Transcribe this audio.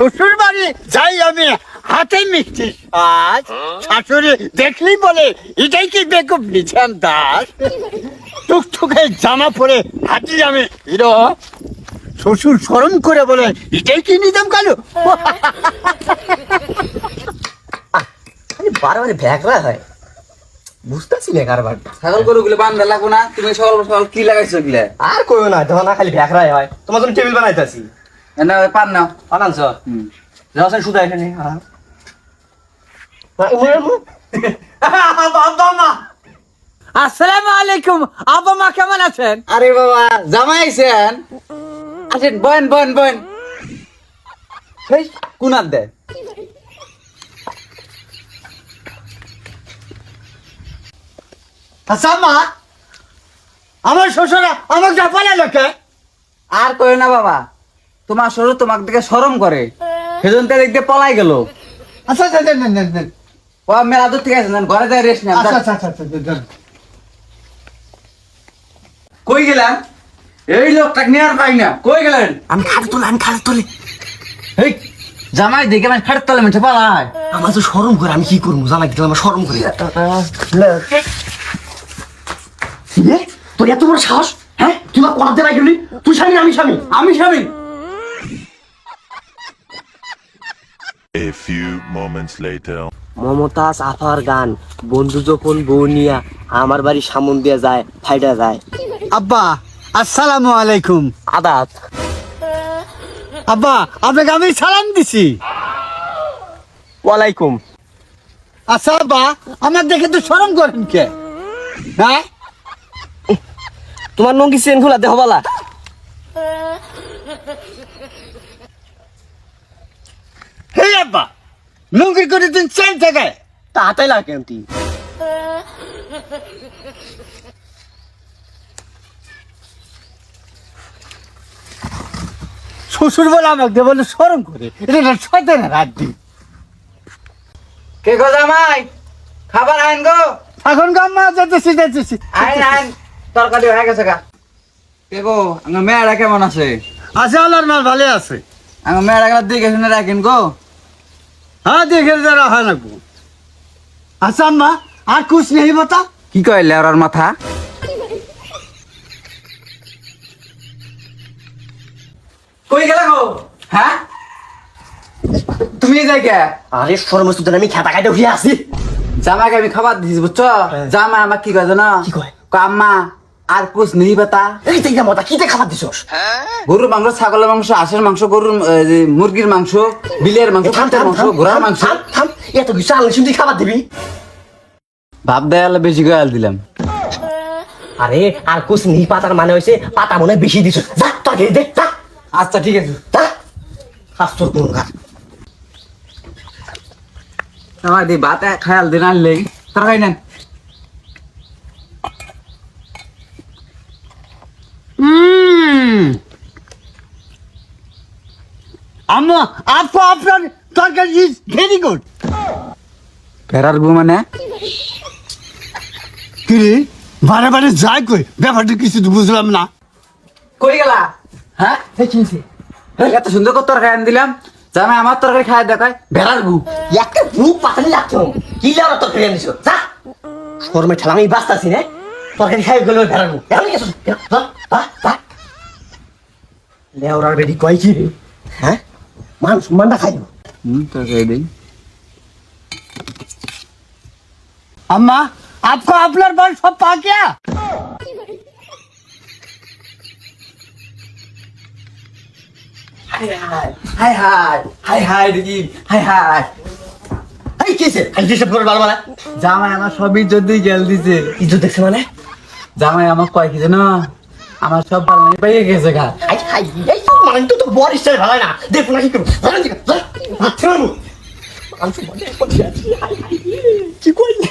শ্বশুর বাড়ি যাই আমি হাতে মিষ্টি আজ শাশুড়ি দেখলি বলে এটাই কি বেকুব নিছান দাস টুকটুকে জামা পরে হাঁটি আমি হিরো শ্বশুর শরম করে বলে এটাই কি নিজাম কালু বারবার ভ্যাকরা হয় বুঝতেছি না কারবার ছাগল গরুগুলো বান্ধা লাগবো না তুমি সকাল সকাল কি লাগাইছো গিলা আর কইও না তখন না খালি ভ্যাকরাই হয় তোমার জন্য টেবিল বানাইতাছি না পান নাও বানানছ যাও স্যার শুধু এখানে আসসালামু আলাইকুম আব্বা মা কেমন আছেন আরে বাবা জামাই আইছেন আসেন বন বন বন হেই কুনার দে আচ্ছা মা আমার শ্বশুরা আমাকে জাপানে লোকে আর কইও না বাবা তোমার শ্বশুর তোমাকে দেখে শরম করে সেজন তে দেখতে পলাই গেল আচ্ছা আচ্ছা আচ্ছা ও মেলা দূর থেকে আসেন ঘরে যাই রেস্ট নেন আচ্ছা আচ্ছা কই গেলেন এই লোকটাকে নিয়ে আর পাই না কই গেলেন আমি খাট তুলি হেই জামাই দেখে মানে খাট তলে মেঠে পালায় আমার তো শরম করে আমি কি করবো জামাই দিতে আমার শরম করে তোর এত বড় সাহস হ্যাঁ তুই আমার পড়াতে নাই গেলি তুই স্বামী আমি স্বামী A few moments later. Mumtaz আফার গান বন্ধু যখন বউ নিয়া আমার বাড়ি সামন দিয়া যায় ফাইডা যায় আব্বা আসসালামু আলাইকুম আদাত আব্বা আপনাকে আমি সালাম দিছি ওয়ালাইকুম আচ্ছা আব্বা আমার দেখে তো শরম করেন কে হ্যাঁ তোমার নঙ্গি চেন খোলা দেহ বালা হে আব্বা লুঙ্গি করে দিন চেন থেকে তাতাই লাগে তুই শ্বশুর বলে আমাকে বলে শরম করে এটা শয়তানের হাড্ডি কে গো জামাই খাবার আইন গো এখন গাম্মা যেতেছি আইন আইন তরকারি হয়ে গেছে গা কে গো আমার মেয়েরা কেমন আছে আছে আল্লাহর মাল ভালো আছে আমার মেয়েরা গেলে দেখে শুনে রাখেন গো হ্যাঁ দেখে যারা হয় না আচ্ছা আম্মা আর কুছ নেই বতা কি কইলে ওর মাথা কই গেলে গো হ্যাঁ তুমি যাই কে আরে শরম সুতরাং আমি খেতা খাইতে উঠে আসি জামাইকে আমি খাবার দিছি বুঝছো জামাই আমার কি কয় জানো কি কয়? আম্মা আর কুছ নেই বাতা এই তাই মতা কি খাবার দিছস গরুর মাংস ছাগলের মাংস হাঁসের মাংস গরুর মুরগির মাংস বিলের মাংস খান্তের মাংস ঘোড়ার মাংস থাম এত কিছু আনলে শুধু খাবার দিবি ভাব দেয়ালে বেশি করে দিলাম আরে আর কুছ নি পাতার মানে হইছে পাতা মনে বেশি দিছ যা তোকে দে যা আচ্ছা ঠিক আছে যা হাস্তর কোন গা আমার দি ভাত খেয়াল দিন আনলেই তরকারি নেন আম্মা আপু আপনার তরকারি ইজ ভেরি গুড ফেরার গু মানে কি রে বারে বারে যায় কই ব্যাপারটা কিছু তো বুঝলাম না কই গেলা হ্যাঁ চিনছি এত সুন্দর করে তরকারি আন দিলাম জামাই আমার তরকারি খাই দেখায় ভেড়ার গু একটা বুক পাতানি লাগতো কি লাউরা তরকারি আনিস যা শর্মে ঠেলা আমি বাঁচতাছি না তরকারি খাই গেল ভেড়ানো এখন গেছো লেওরার বেডি কয় কি রে হ্যাঁ মান সম্মানটা খাইব তরকারি দিই अम्मा आपको आपलर बल सब पा क्या হাই হাই হাই হাই দেখি হাই হাই এই কিসে খালি ডিস্টার্ব করে বারবার জামাই আমার সবই যদি গেল দিছে ইজ্জত দেখছে মানে জামাই আমার কয় কি জানো আমার সব ভালো নাই পাইয়ে গেছে গা হাই হাই এই তো মান তো বড় স্টাইল ভালো না দেখো না কি করব জানেন কি মাত্র আমি বলে কি কইলে